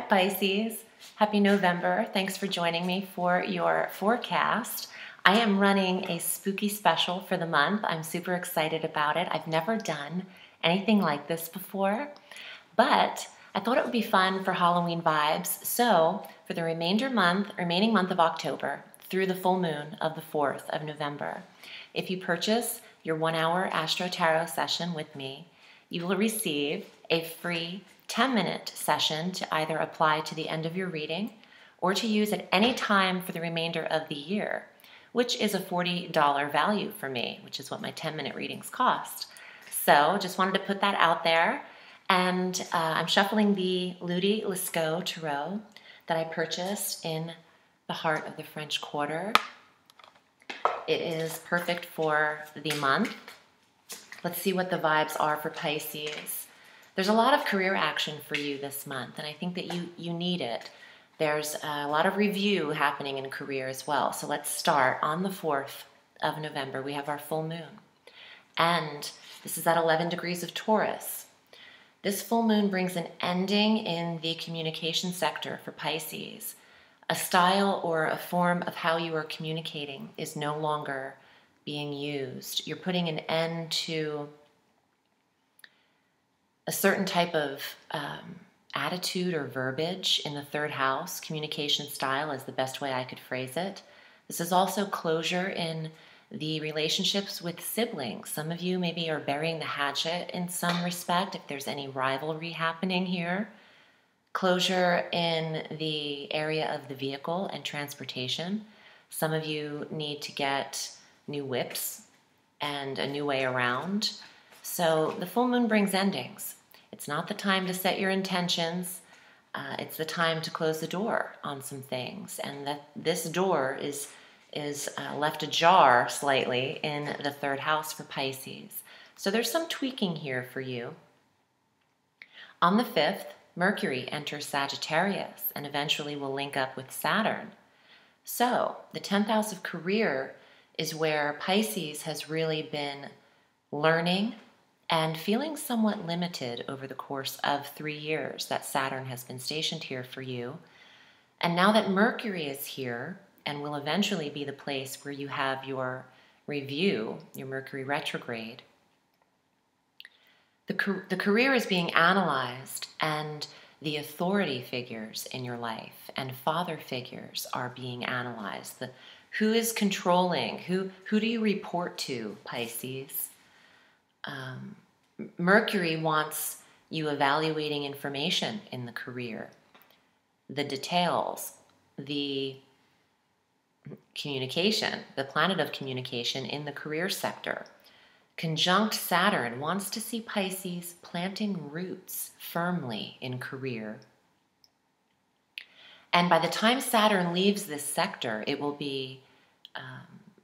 Pisces. Happy November. Thanks for joining me for your forecast. I am running a spooky special for the month. I'm super excited about it. I've never done anything like this before, but I thought it would be fun for Halloween vibes. So for the remaining month of October through the full moon of the 4th of November, if you purchase your 1-hour Astro Tarot session with me, you will receive a free 10-minute session to either apply to the end of your reading or to use at any time for the remainder of the year, which is a $40 value for me, which is what my 10-minute readings cost. So just wanted to put that out there. And I'm shuffling the Ludi Lescaut Tarot that I purchased in the heart of the French Quarter. It is perfect for the month. Let's see what the vibes are for Pisces. There's a lot of career action for you this month, and I think that you need it. There's a lot of review happening in career as well. So let's start on the 4th of November. We have our full moon, and this is at 11 degrees of Taurus. This full moon brings an ending in the communication sector for Pisces. A style or a form of how you are communicating is no longer being used. You're putting an end to a certain type of attitude or verbiage in the 3rd house. Communication style is the best way I could phrase it. This is also closure in the relationships with siblings. Some of you maybe are burying the hatchet in some respect, if there's any rivalry happening here. Closure in the area of the vehicle and transportation. Some of you need to get new whips and a new way around. So the full moon brings endings. It's not the time to set your intentions. It's the time to close the door on some things. And that this door is left ajar slightly in the 3rd house for Pisces. So there's some tweaking here for you. On the 5th, Mercury enters Sagittarius and eventually will link up with Saturn. So the 10th house of career is where Pisces has really been learning and feeling somewhat limited over the course of 3 years that Saturn has been stationed here for you. And now that Mercury is here and will eventually be the place where you have your review, your Mercury retrograde, the career is being analyzed, and the authority figures in your life and father figures are being analyzed. Who is controlling? Who do you report to, Pisces? Mercury wants you evaluating information in the career, the details, the communication, the planet of communication in the career sector. Conjunct Saturn wants to see Pisces planting roots firmly in career. And by the time Saturn leaves this sector, it will be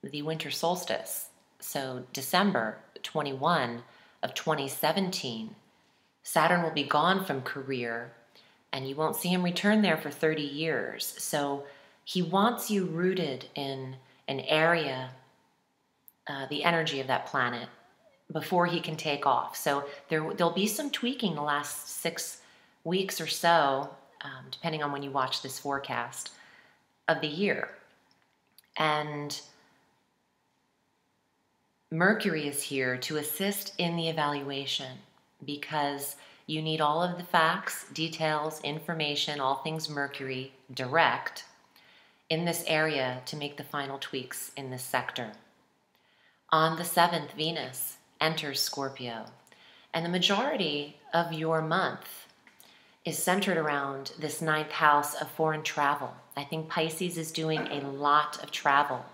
the winter solstice. So December 21 of 2017, Saturn will be gone from career, and you won't see him return there for 30 years. So he wants you rooted in an area, the energy of that planet, before he can take off. So there'll be some tweaking the last 6 weeks or so, depending on when you watch this forecast of the year. And Mercury is here to assist in the evaluation because you need all of the facts, details, information, all things Mercury direct in this area to make the final tweaks in this sector. On the 7th, Venus enters Scorpio, and the majority of your month is centered around this 9th house of foreign travel. I think Pisces is doing a lot of travel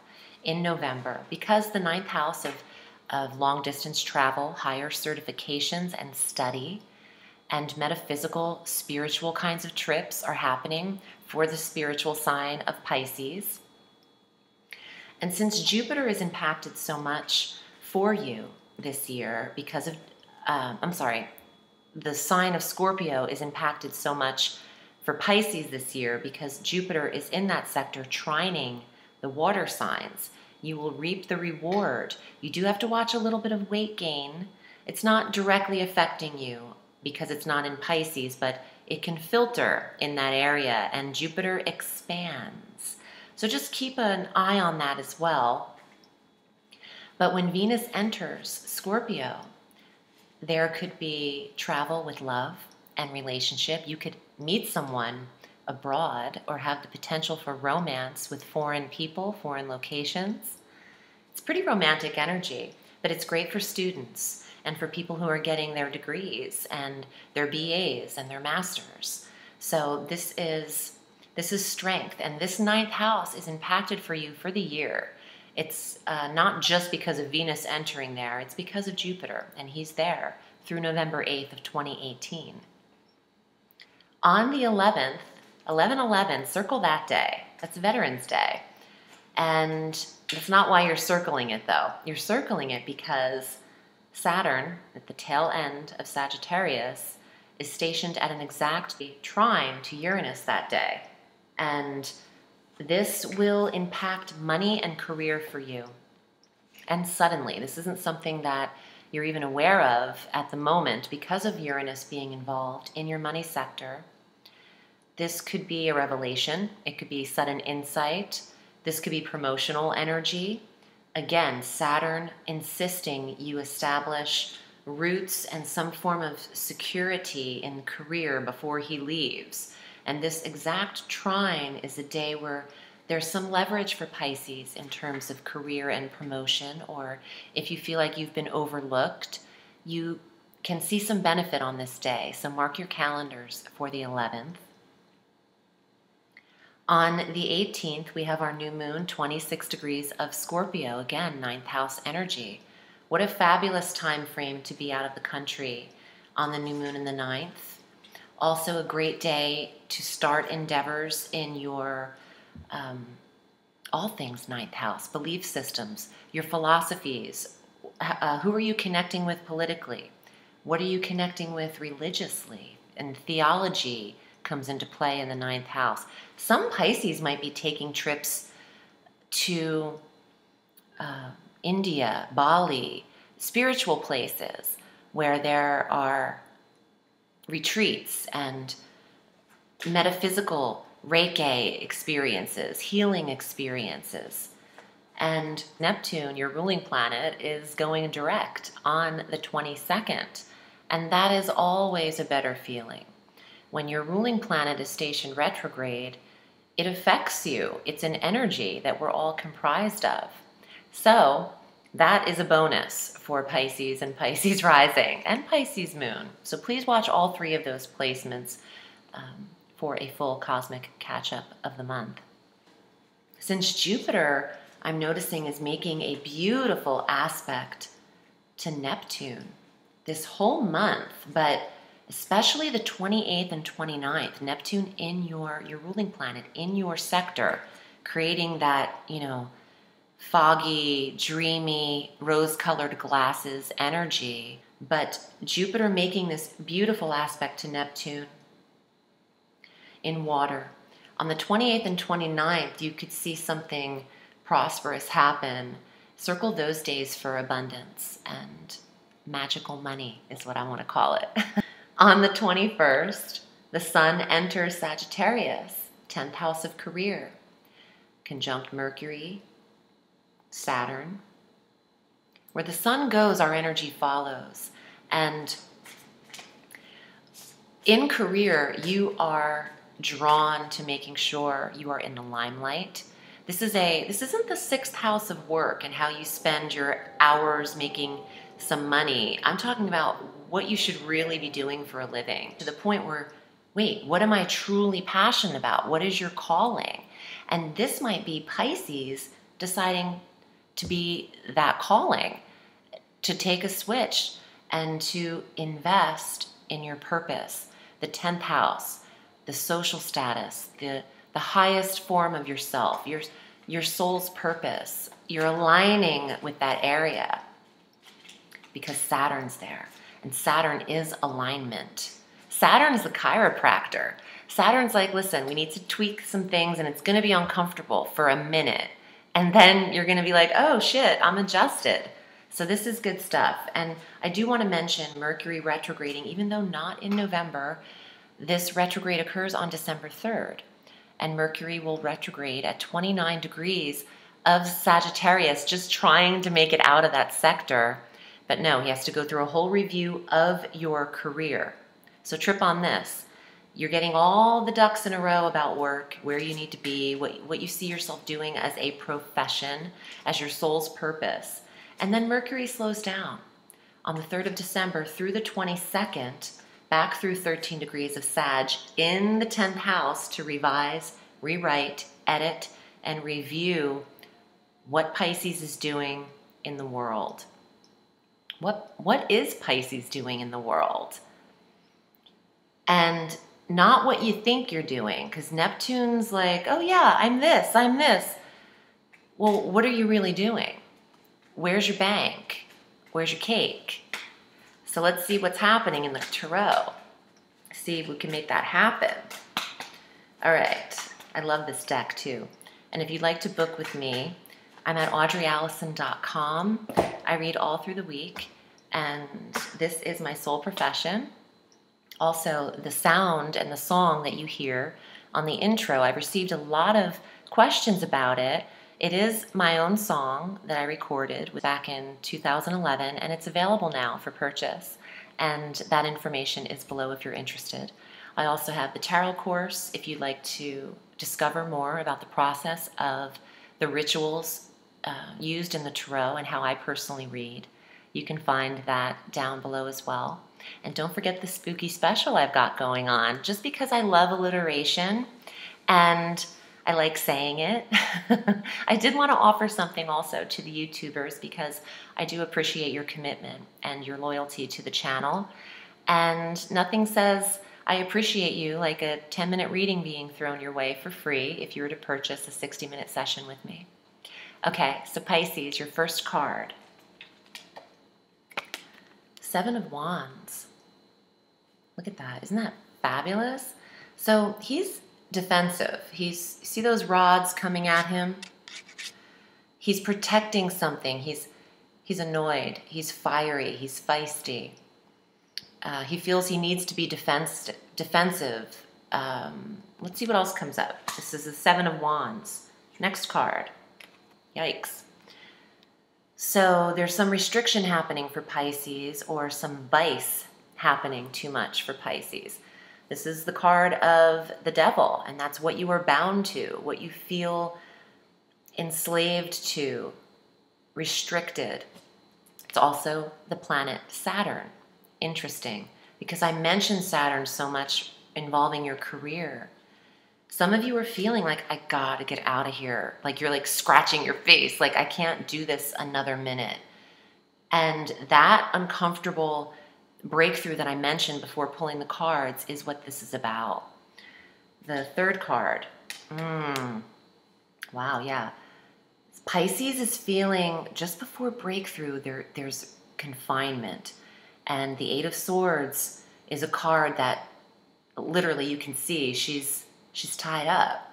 in November because the 9th house of long distance travel, higher certifications and study, and metaphysical, spiritual kinds of trips are happening for the spiritual sign of Pisces. And since Jupiter is impacted so much for you this year because of, the sign of Scorpio is impacted so much for Pisces this year because Jupiter is in that sector trining the water signs. You will reap the reward. You do have to watch a little bit of weight gain. It's not directly affecting you because it's not in Pisces, but it can filter in that area, and Jupiter expands. So just keep an eye on that as well. But when Venus enters Scorpio, there could be travel with love and relationship. You could meet someone abroad or have the potential for romance with foreign people, foreign locations. It's pretty romantic energy, but it's great for students and for people who are getting their degrees and their BAs and their masters. So this is strength, and this ninth house is impacted for you for the year. It's not just because of Venus entering there, it's because of Jupiter, and he's there through November 8th of 2018. On the 11th, 11/11, circle that day. That's Veterans Day. And that's not why you're circling it, though. You're circling it because Saturn, at the tail end of Sagittarius, is stationed at an exact trine to Uranus that day. And this will impact money and career for you. And suddenly, this isn't something that you're even aware of at the moment because of Uranus being involved in your money sector. This could be a revelation. It could be sudden insight. This could be promotional energy. Again, Saturn insisting you establish roots and some form of security in career before he leaves. And this exact trine is a day where there's some leverage for Pisces in terms of career and promotion, or if you feel like you've been overlooked, you can see some benefit on this day. So mark your calendars for the 11th. On the 18th, we have our new moon, 26 degrees of Scorpio, again, ninth house energy. What a fabulous time frame to be out of the country on the new moon in the 9th. Also a great day to start endeavors in your all things ninth house, belief systems, your philosophies. Who are you connecting with politically? What are you connecting with religiously? And theology comes into play in the ninth house. Some Pisces might be taking trips to India, Bali, spiritual places where there are retreats and metaphysical Reiki experiences, healing experiences. And Neptune, your ruling planet, is going direct on the 22nd. And that is always a better feeling. When your ruling planet is stationed retrograde, it affects you. It's an energy that we're all comprised of. So that is a bonus for Pisces and Pisces rising and Pisces moon. So please watch all three of those placements for a full cosmic catch-up of the month. Since Jupiter, I'm noticing, is making a beautiful aspect to Neptune this whole month, but especially the 28th and 29th, Neptune in your ruling planet, in your sector, creating that, foggy, dreamy, rose-colored glasses energy. But Jupiter making this beautiful aspect to Neptune in water. On the 28th and 29th, you could see something prosperous happen. Circle those days for abundance and magical money is what I want to call it. On the 21st, the sun enters Sagittarius, 10th house of career, conjunct Mercury, Saturn. Where the sun goes, our energy follows. And in career, you are drawn to making sure you are in the limelight. This isn't the 6th house of work and how you spend your hours making some money. I'm talking about what you should really be doing for a living, to the point where, wait, what am I truly passionate about? What is your calling? And this might be Pisces deciding to be that calling, to take a switch and to invest in your purpose, the 10th house, the social status, the highest form of yourself, your soul's purpose. You're aligning with that area because Saturn's there. And Saturn is alignment. Saturn is the chiropractor. Saturn's like, listen, we need to tweak some things and it's going to be uncomfortable for a minute. And then you're going to be like, oh shit, I'm adjusted. So this is good stuff. And I do want to mention Mercury retrograding, even though not in November, This retrograde occurs on December 3rd, and Mercury will retrograde at 29 degrees of Sagittarius, just trying to make it out of that sector. But no, he has to go through a whole review of your career. So trip on this. You're getting all the ducks in a row about work, where you need to be, what you see yourself doing as a profession, as your soul's purpose. And then Mercury slows down on the 3rd of December through the 22nd, back through 13 degrees of Sag in the 10th house to revise, rewrite, edit, and review what Pisces is doing in the world. What is Pisces doing in the world? And not what you think you're doing, because Neptune's like, oh yeah, I'm this. Well, what are you really doing? Where's your bank? Where's your cake? So let's see what's happening in the tarot. See if we can make that happen. All right, I love this deck too. And if you'd like to book with me, I'm at audreyalison.com. I read all through the week, and this is my sole profession. Also, the sound and the song that you hear on the intro, I've received a lot of questions about it. It is my own song that I recorded back in 2011, and it's available now for purchase. And that information is below if you're interested. I also have the tarot course if you'd like to discover more about the process of the rituals used in the tarot and how I personally read. You can find that down below as well. And don't forget the spooky special I've got going on. Just because I love alliteration and I like saying it, I did want to offer something also to the YouTubers, because I do appreciate your commitment and your loyalty to the channel. And nothing says I appreciate you like a 10-minute reading being thrown your way for free if you were to purchase a 60-minute session with me. Okay, so Pisces, your first card. 7 of Wands. Look at that. Isn't that fabulous? So he's defensive. See those rods coming at him? He's protecting something. He's annoyed. He's fiery. He's feisty. He feels he needs to be defensive. Let's see what else comes up. This is the 7 of Wands. Next card. Yikes. So there's some restriction happening for Pisces, or some vice happening too much for Pisces. This is the card of the devil, and that's what you are bound to, what you feel enslaved to, restricted. It's also the planet Saturn. Interesting, because I mentioned Saturn so much involving your career. Some of you are feeling like, I gotta get out of here. Like you're like scratching your face, like I can't do this another minute. And that uncomfortable breakthrough that I mentioned before pulling the cards is what this is about. The third card. Wow, yeah. Pisces is feeling just before breakthrough, there's confinement. And the 8 of Swords is a card that literally you can see she's tied up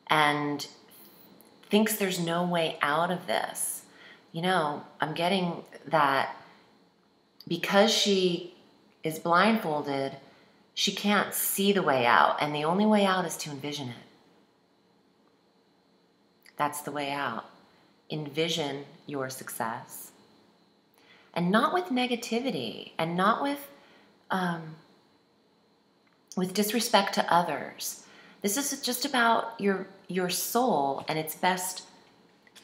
and thinks there's no way out of this. You know, I'm getting that because she is blindfolded, she can't see the way out, and the only way out is to envision it. That's the way out. Envision your success. And not with negativity, and not with disrespect to others. This is just about your soul and its best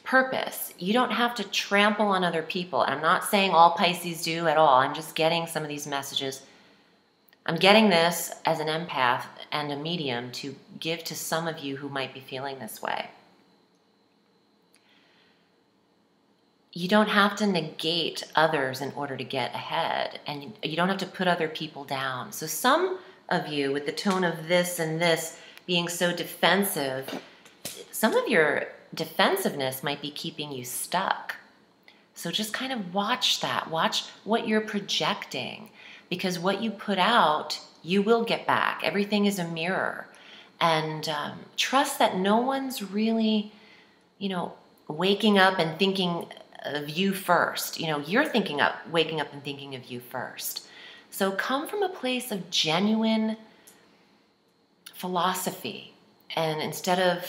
purpose. You don't have to trample on other people. And I'm not saying all Pisces do at all. I'm just getting some of these messages. I'm getting this as an empath and a medium to give to some of you who might be feeling this way. You don't have to negate others in order to get ahead, and you don't have to put other people down. So some of you, with the tone of this and this being so defensive, some of your defensiveness might be keeping you stuck. So just kind of watch that. Watch what you're projecting, because what you put out, you will get back. Everything is a mirror. And trust that no one's really, waking up and thinking of you first. You're waking up and thinking of you first. So come from a place of genuine philosophy, and instead of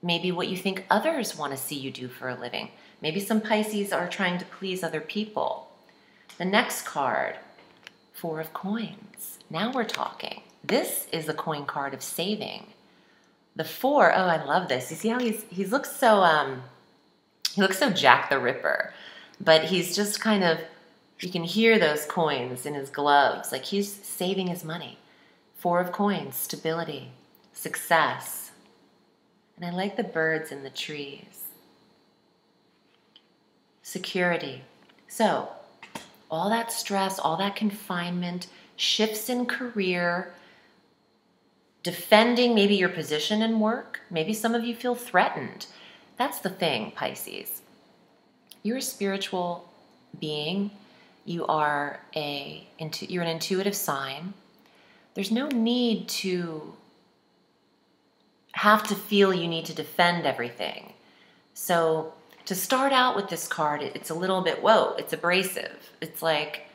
maybe what you think others want to see you do for a living. Maybe some Pisces are trying to please other people. The next card, Four of Coins. Now we're talking. This is the coin card of saving. The four, oh, I love this. You see how he looks so Jack the Ripper, but he's just kind of, you can hear those coins in his gloves, like he's saving his money. Four of Coins, stability, success. And I like the birds in the trees. Security. So, all that stress, all that confinement, shifts in career, defending maybe your position in work. Maybe some of you feel threatened. That's the thing, Pisces. You're a spiritual being. You're an intuitive sign. There's no need to have to feel you need to defend everything. So to start out with this card, it's a little bit, whoa, it's abrasive. It's like,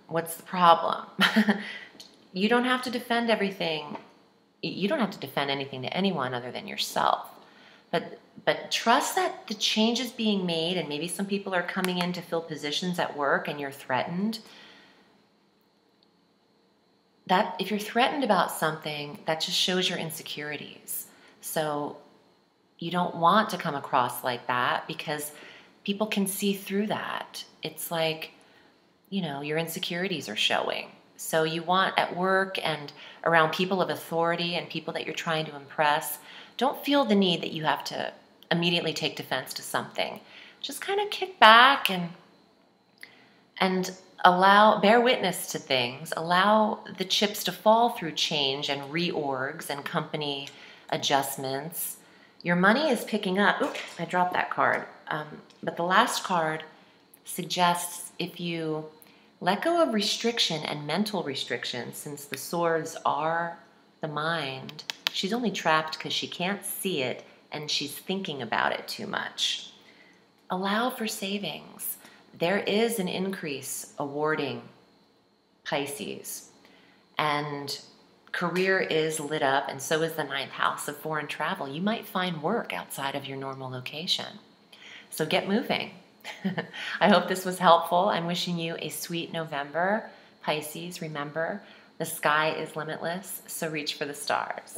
what's the problem? You don't have to defend everything. You don't have to defend anything to anyone other than yourself. But trust that the change is being made, and maybe some people are coming in to fill positions at work and you're threatened. That if you're threatened about something, that just shows your insecurities. So you don't want to come across like that, because people can see through that. It's like, your insecurities are showing. So you want at work and around people of authority and people that you're trying to impress, don't feel the need that you have to immediately take defense to something. Just kind of kick back and bear witness to things, allow the chips to fall through change and reorgs and company adjustments. Your money is picking up. Oops, I dropped that card. But the last card suggests if you let go of restriction and mental restriction, since the swords are the mind, she's only trapped because she can't see it and she's thinking about it too much. Allow for savings. There is an increase awarding Pisces, and career is lit up, and so is the 9th house of foreign travel. You might find work outside of your normal location. So get moving. I hope this was helpful. I'm wishing you a sweet November. Pisces, remember, the sky is limitless, so reach for the stars.